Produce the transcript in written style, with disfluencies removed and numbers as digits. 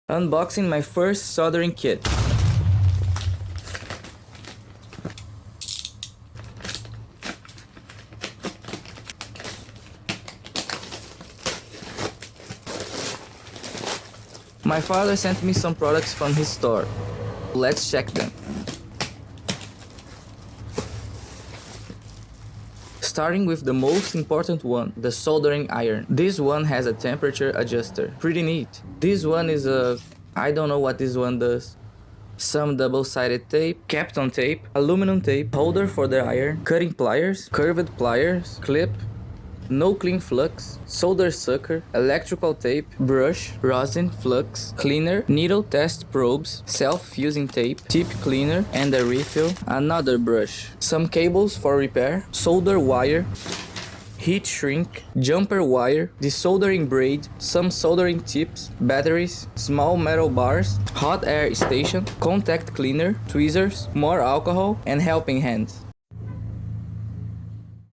Unboxing my first soldering kit. My father sent me some products from his store. Let's check them. Starting with the most important one, the soldering iron. This one has a temperature adjuster. Pretty neat. This one is I don't know what this one does. Some double-sided tape, Kapton tape, aluminum tape, holder for the iron, cutting pliers, curved pliers, clip, no clean flux, solder sucker, electrical tape, brush, rosin, flux, cleaner, needle test probes, self-fusing tape, tip cleaner, and a refill, another brush, some cables for repair, solder wire, heat shrink, jumper wire, desoldering braid, some soldering tips, batteries, small metal bars, hot air station, contact cleaner, tweezers, more alcohol, and helping hands.